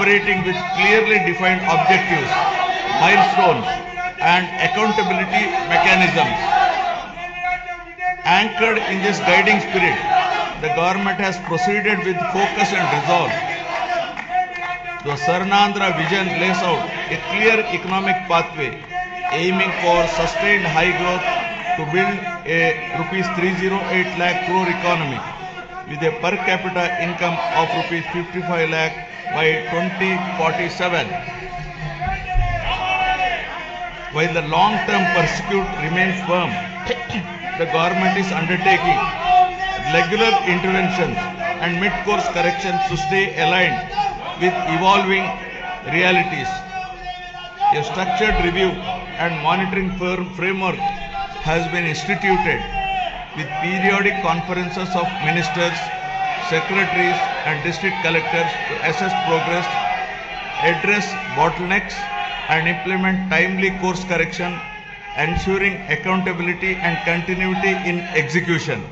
operating with clearly defined objectives, milestones, and accountability mechanisms. Anchored in this guiding spirit, the government has proceeded with focus and resolve. The Swarnandhra vision lays out a clear economic pathway aiming for sustained high growth to build a rupees 308 lakh crore economy with a per capita income of rupees 55 lakh by 2047. While the long-term pursuit remains firm, the government is undertaking regular interventions and mid-course corrections to stay aligned with evolving realities. A structured review and monitoring framework has been instituted with periodic conferences of ministers, secretaries and district collectors to assess progress, address bottlenecks and implement timely course correction, ensuring accountability and continuity in execution.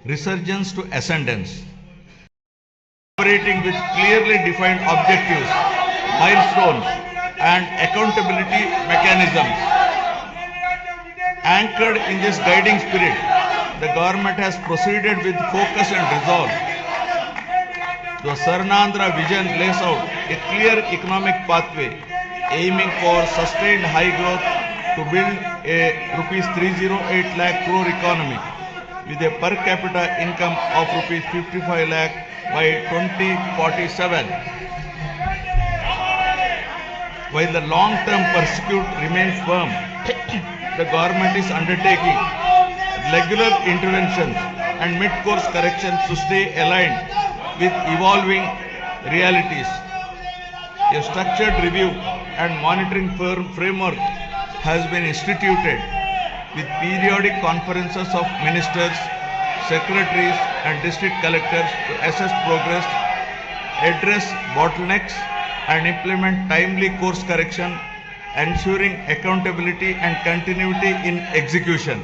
Resurgence to ascendance. Operating with clearly defined objectives, milestones, and accountability mechanisms. Anchored in this guiding spirit, the government has proceeded with focus and resolve. The Swarnandhra vision lays out a clear economic pathway aiming for sustained high growth to build a rupees 308 lakh crore economy with a per capita income of rupees 55 lakh by 2047. While the long-term pursuit remains firm, the government is undertaking regular interventions and mid-course corrections to stay aligned with evolving realities. A structured review and monitoring framework has been instituted with periodic conferences of ministers, secretaries and district collectors to assess progress, address bottlenecks and implement timely course correction, ensuring accountability and continuity in execution.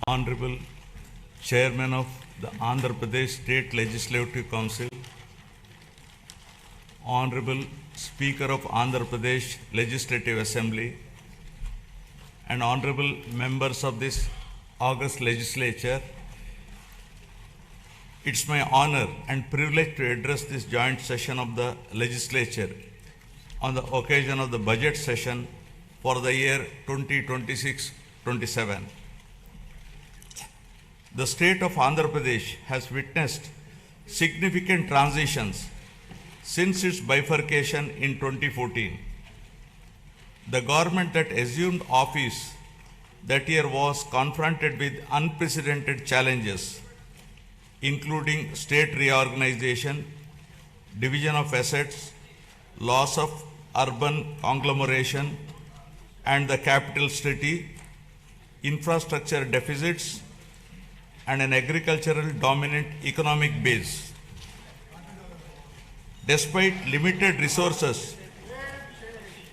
Honorable Chairman of the Andhra Pradesh State Legislative Council, Honorable Speaker of Andhra Pradesh Legislative Assembly, and Honorable members of this august legislature, it's my honor and privilege to address this joint session of the legislature on the occasion of the budget session for the year 2026-27. The state of Andhra Pradesh has witnessed significant transitions since its bifurcation in 2014. The government that assumed office that year was confronted with unprecedented challenges, including state reorganization, division of assets, loss of urban conglomeration and the capital city, infrastructure deficits, and an agricultural dominant economic base. Despite limited resources,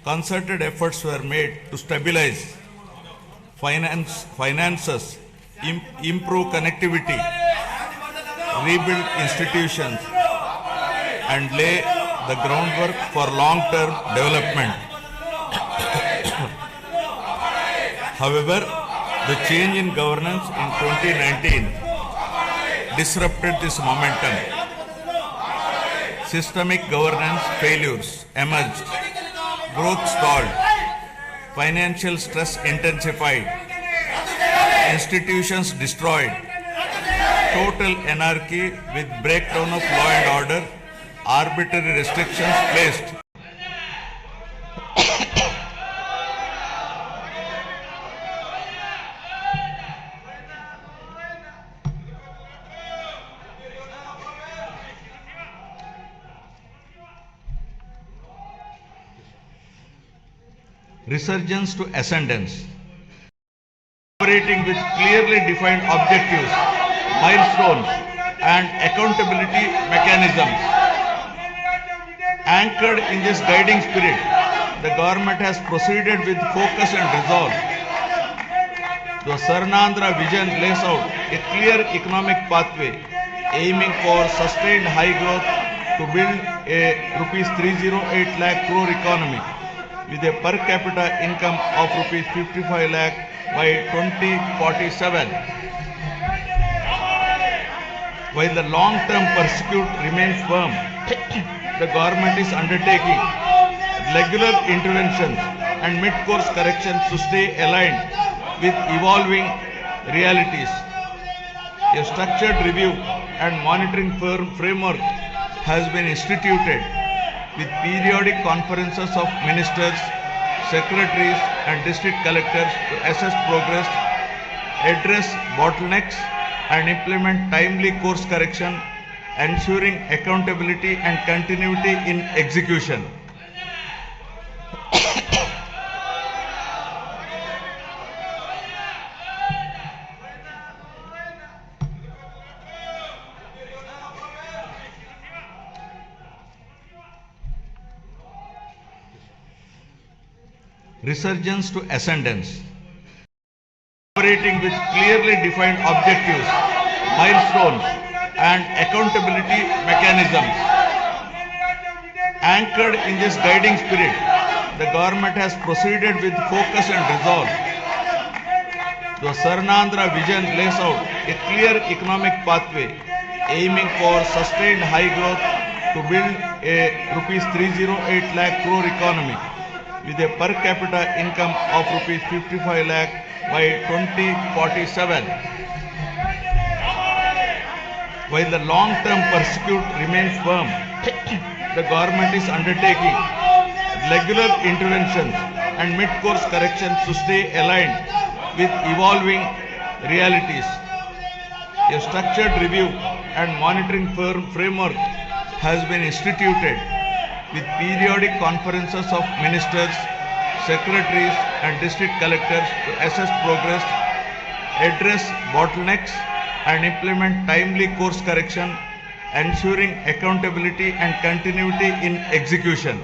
concerted efforts were made to stabilize finances, improve connectivity, rebuild institutions, and lay the groundwork for long-term development. However, the change in governance in 2019 disrupted this momentum. Systemic governance failures emerged, growth stalled, financial stress intensified, institutions destroyed, total anarchy with breakdown of law and order, arbitrary restrictions placed. resurgence to ascendance, operating with clearly defined objectives, milestones, and accountability mechanisms. Anchored in this guiding spirit, the government has proceeded with focus and resolve. The Swarnandhra vision lays out a clear economic pathway aiming for sustained high growth to build a rupees 308 lakh crore economy with a per capita income of rupees 55 lakh by 2047. While the long-term pursuit remains firm, the government is undertaking regular interventions and mid-course corrections to stay aligned with evolving realities. A structured review and monitoring framework has been instituted with periodic conferences of ministers, secretaries and district collectors to assess progress, address bottlenecks and implement timely course correction, ensuring accountability and continuity in execution. Resurgence to ascendance, operating with clearly defined objectives, milestones, and accountability mechanisms. Anchored in this guiding spirit, the government has proceeded with focus and resolve. The Swarnandhra vision lays out a clear economic pathway aiming for sustained high growth to build a rupees 308 lakh crore economy with a per capita income of rupees 55 lakh by 2047. While the long-term pursuit remains firm, the government is undertaking regular interventions and mid-course corrections to stay aligned with evolving realities. A structured review and monitoring framework has been instituted with periodic conferences of ministers, secretaries and district collectors to assess progress, address bottlenecks and implement timely course correction, ensuring accountability and continuity in execution.